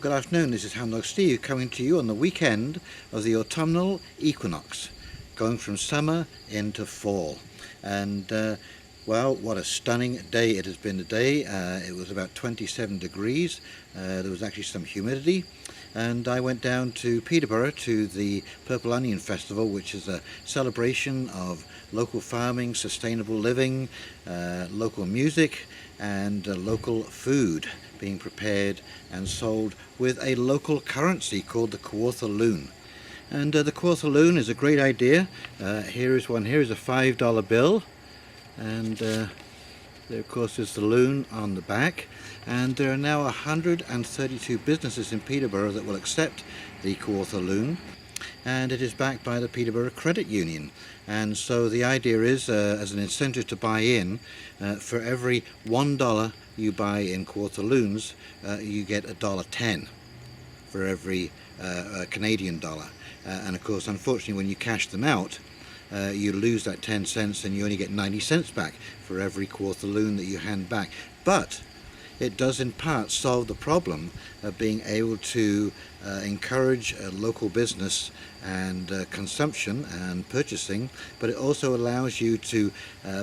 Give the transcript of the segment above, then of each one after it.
good afternoon. This is Hamdog Steve coming to you on the weekend of the autumnal equinox, going from summer into fall. And well, what a stunning day it has been today. It was about 27 degrees. There was actually some humidity. And I went down to Peterborough to the Purple Onion Festival, which is a celebration of local farming, sustainable living, local music and local food being prepared and sold with a local currency called the Kawartha Loon. And the Kawartha Loon is a great idea. Here is one. Here is a $5 bill, and there of course is the loon on the back. And there are now 132 businesses in Peterborough that will accept the Kawartha Loon, and it is backed by the Peterborough Credit Union. And so the idea is, as an incentive to buy in, for every $1 you buy in Kawartha Loons, you get $1.10 for every Canadian dollar. And of course, unfortunately, when you cash them out, you lose that 10 cents and you only get 90 cents back for every Kawartha Loon that you hand back. But it does in part solve the problem of being able to encourage local business and consumption and purchasing, but it also allows you to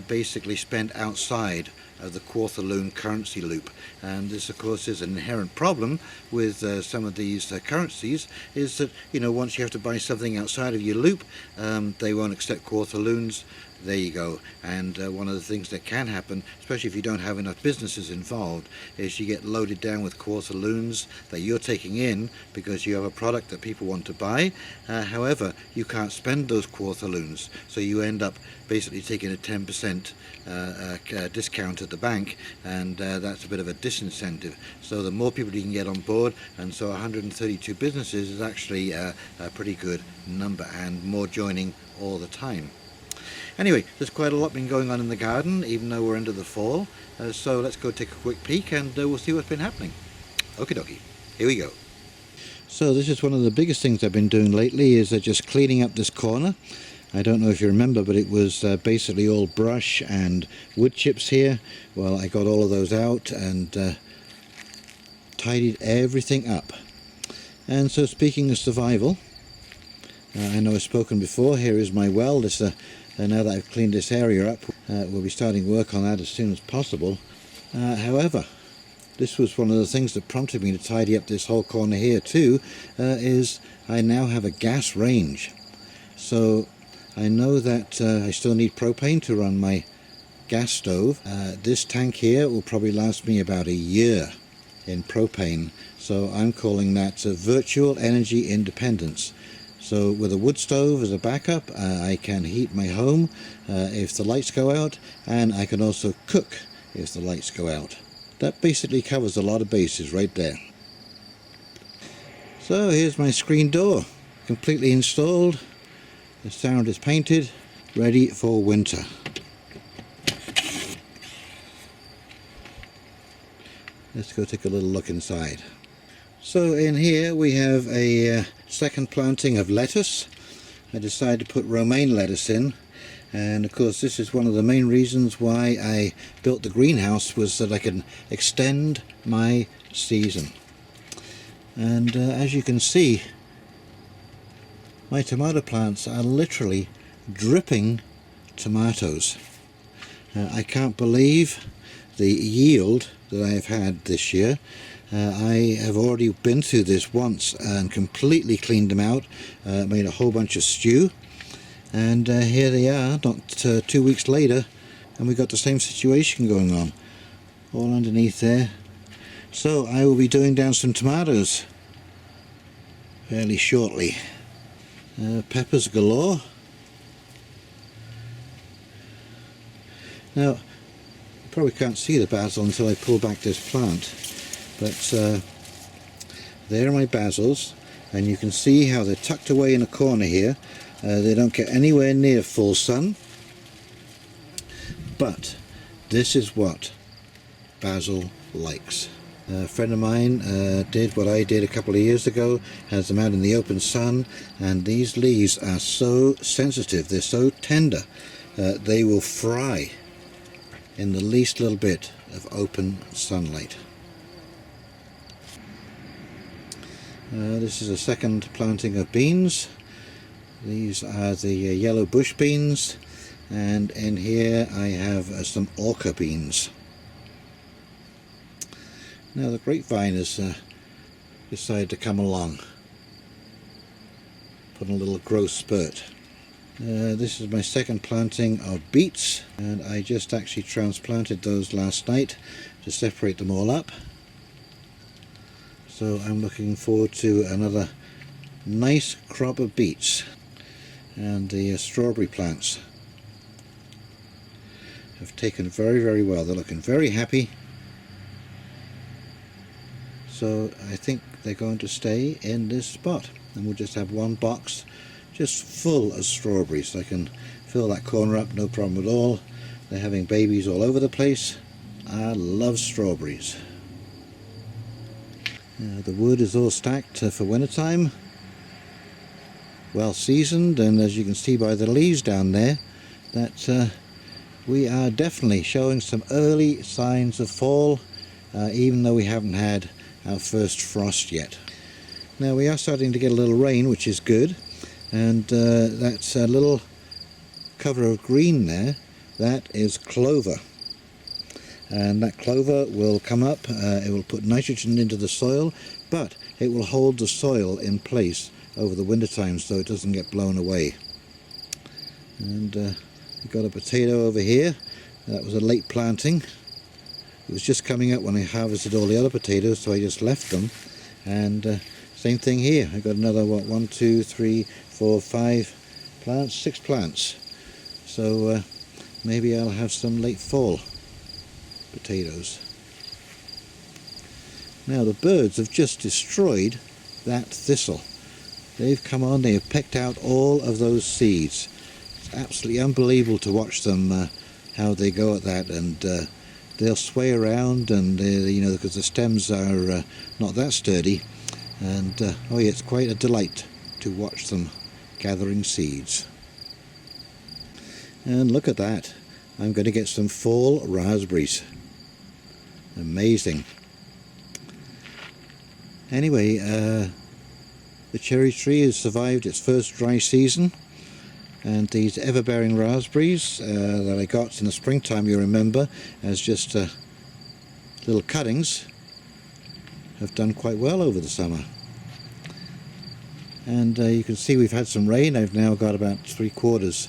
basically spend outside of the Kawartha Loon currency loop. And this of course is an inherent problem with some of these currencies, is that, you know, once you have to buy something outside of your loop, they won't accept Kawartha Loons. There you go. And one of the things that can happen, especially if you don't have enough businesses involved, is you get loaded down with Kawartha Loons that you're taking in because you have a product that people want to buy. However, you can't spend those Kawartha Loons, so you end up basically taking a 10% discount at the bank, and that's a bit of a disincentive. So the more people you can get on board, and so 132 businesses is actually a pretty good number, and more joining all the time. Anyway, there's quite a lot been going on in the garden, even though we're into the fall. So let's go take a quick peek, and we'll see what's been happening. Okie dokie, here we go. So this is one of the biggest things I've been doing lately, is just cleaning up this corner. I don't know if you remember, but it was basically all brush and wood chips here. Well, I got all of those out and tidied everything up. And so, speaking of survival, I know I've spoken before. Here is my well. This now that I've cleaned this area up, we'll be starting work on that as soon as possible. However, this was one of the things that prompted me to tidy up this whole corner here too, is I now have a gas range. So I know that I still need propane to run my gas stove. This tank here will probably last me about a year in propane, so I'm calling that virtual energy independence. So with a wood stove as a backup, I can heat my home if the lights go out, and I can also cook if the lights go out. That basically covers a lot of bases right there. So here's my screen door, completely installed. The sound is painted, ready for winter. Let's go take a little look inside. So in here we have a second planting of lettuce. I decided to put romaine lettuce in, and of course this is one of the main reasons why I built the greenhouse, was that I can extend my season. And as you can see, my tomato plants are literally dripping tomatoes. I can't believe the yield that I have had this year. I have already been through this once and completely cleaned them out, made a whole bunch of stew, and here they are, not 2 weeks later, and we've got the same situation going on, all underneath there. So I will be doing down some tomatoes fairly shortly. Peppers galore. Now, you probably can't see the basil until I pull back this plant. But there are my basils, and you can see how they're tucked away in a corner here. They don't get anywhere near full sun, but this is what basil likes. A friend of mine did what I did a couple of years ago, has them out in the open sun, and these leaves are so sensitive, they're so tender, they will fry in the least little bit of open sunlight. This is a second planting of beans. These are the yellow bush beans, and in here I have some orca beans. Now the grapevine has decided to come along, put in a little growth spurt. This is my second planting of beets, and I just actually transplanted those last night to separate them all up. So I'm looking forward to another nice crop of beets. And the strawberry plants have taken very well. They're looking very happy. So I think they're going to stay in this spot, and we'll just have one box just full of strawberries. I can fill that corner up, no problem at all. They're having babies all over the place. I love strawberries. The wood is all stacked for winter time, well seasoned, and as you can see by the leaves down there, that we are definitely showing some early signs of fall, even though we haven't had our first frost yet. Now we are starting to get a little rain, which is good, and that's a little cover of green there. That is clover, and that clover will come up, it will put nitrogen into the soil, but it will hold the soil in place over the winter time so it doesn't get blown away. And we've got a potato over here. That was a late planting. It was just coming up when I harvested all the other potatoes, so I just left them. And same thing here. I got another, what, 1, 2, 3, 4, 5 plants, 6 plants. So maybe I'll have some late fall potatoes. Now the birds have just destroyed that thistle. They've come on, they have pecked out all of those seeds. It's absolutely unbelievable to watch them, how they go at that, and they'll sway around, and you know, because the stems are not that sturdy, and oh yeah, it's quite a delight to watch them gathering seeds. And look at that, I'm going to get some fall raspberries. Amazing. Anyway, the cherry tree has survived its first dry season, and these ever-bearing raspberries that I got in the springtime, you remember, as just little cuttings, have done quite well over the summer. And you can see we've had some rain. I've now got about 3/4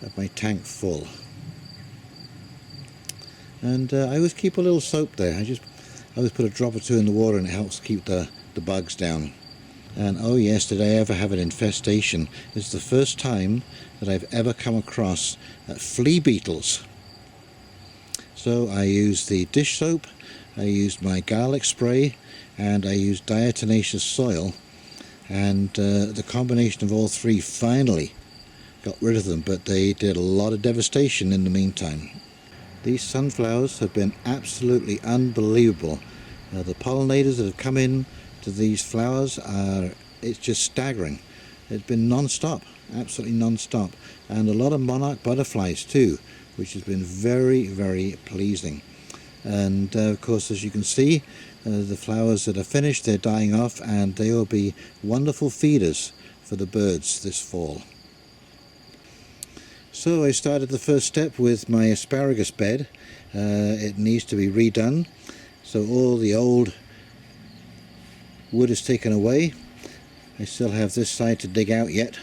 of my tank full. And I always keep a little soap there. I always put a drop or two in the water, and it helps keep the bugs down. And oh yes, did I ever have an infestation. It's the first time that I've ever come across flea beetles. So I used the dish soap, I used my garlic spray, and I used diatomaceous soil, and the combination of all three finally got rid of them, but they did a lot of devastation in the meantime. These sunflowers have been absolutely unbelievable. The pollinators that have come in to these flowers it's just staggering. It's been non-stop, absolutely non-stop, and a lot of monarch butterflies too, which has been very pleasing. And of course, as you can see, the flowers that are finished, they're dying off, and they will be wonderful feeders for the birds this fall. So I started the first step with my asparagus bed. It needs to be redone, so all the old wood is taken away. I still have this side to dig out yet,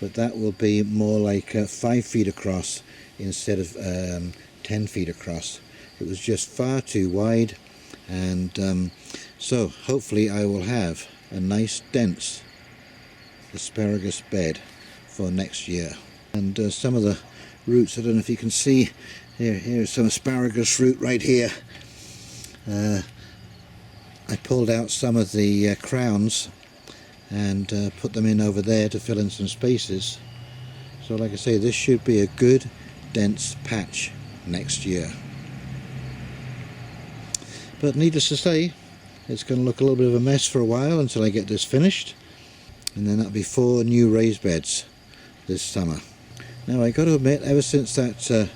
but that will be more like 5 feet across instead of 10 feet across. It was just far too wide, and so hopefully I will have a nice dense asparagus bed for next year. And some of the roots, I don't know if you can see, here's some asparagus root right here. I pulled out some of the crowns and put them in over there to fill in some spaces. So like I say, this should be a good dense patch next year. But needless to say, it's going to look a little bit of a mess for a while until I get this finished, and then that'll be 4 new raised beds this summer. Now I got to admit, ever since that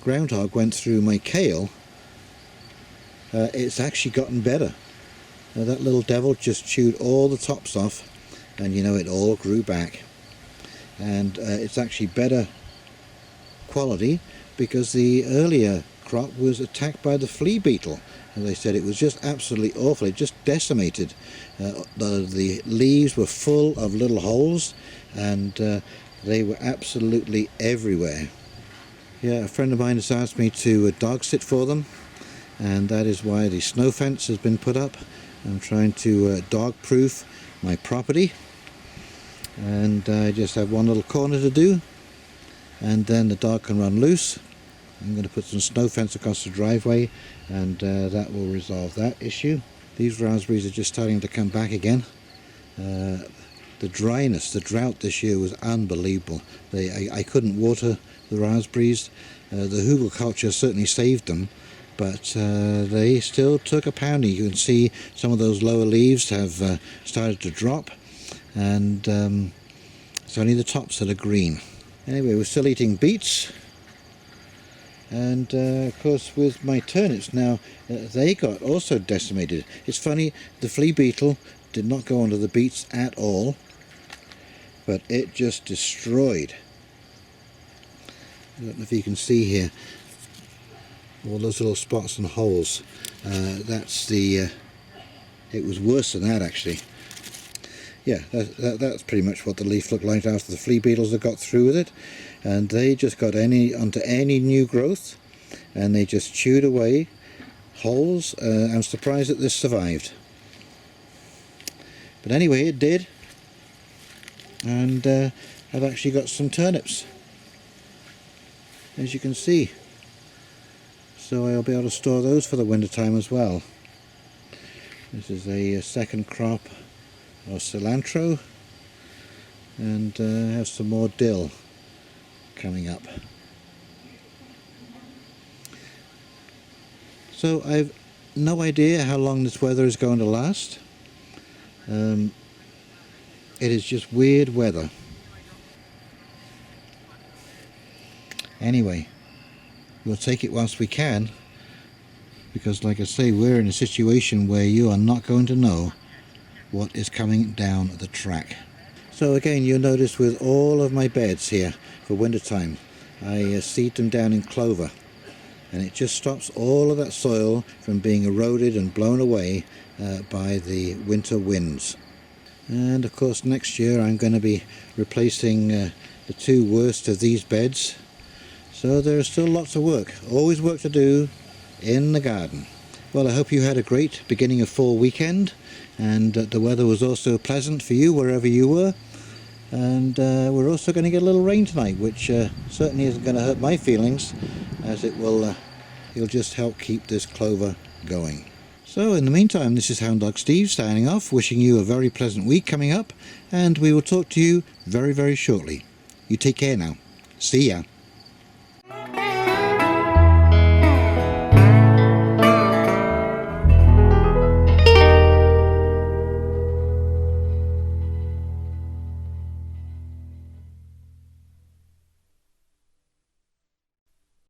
groundhog went through my kale, it's actually gotten better. that little devil just chewed all the tops off, and you know, it all grew back. And it's actually better quality because the earlier crop was attacked by the flea beetle. As I said, it was just absolutely awful. It just decimated. The leaves were full of little holes, and they were absolutely everywhere. Yeah, a friend of mine has asked me to dog sit for them, and that is why the snow fence has been put up. I'm trying to dog proof my property, and I just have one little corner to do, and then the dog can run loose. I'm going to put some snow fence across the driveway, and that will resolve that issue. These raspberries are just starting to come back again. The dryness, the drought this year was unbelievable. I couldn't water the raspberries. The hugelkultur certainly saved them, but they still took a pounding. You can see some of those lower leaves have started to drop, and it's only the tops that are green. Anyway, we're still eating beets, and of course with my turnips now, they got also decimated. It's funny, the flea beetle did not go onto the beets at all, but it just destroyed. I don't know if you can see here all those little spots and holes. That's the it was worse than that actually. Yeah, that's pretty much what the leaf looked like after the flea beetles had got through with it, and they just got onto any new growth, and they just chewed away holes. I'm surprised that this survived, but anyway, it did, and I've actually got some turnips, as you can see, so I'll be able to store those for the winter time as well. This is a second crop of cilantro, and have some more dill coming up. So I've no idea how long this weather is going to last. It is just weird weather. Anyway, we'll take it whilst we can, because like I say, we're in a situation where you are not going to know what is coming down the track. So again, you'll notice with all of my beds here for winter time, I seed them down in clover, and it just stops all of that soil from being eroded and blown away by the winter winds. And of course next year I'm going to be replacing the two worst of these beds, so there's still lots of work, always work to do in the garden. Well, I hope you had a great beginning of fall weekend, and the weather was also pleasant for you wherever you were. And we're also going to get a little rain tonight, which certainly isn't going to hurt my feelings, as it will it'll just help keep this clover going. So in the meantime, this is Hound Dog Steve signing off, wishing you a very pleasant week coming up, and we will talk to you very, very shortly. You take care now. See ya.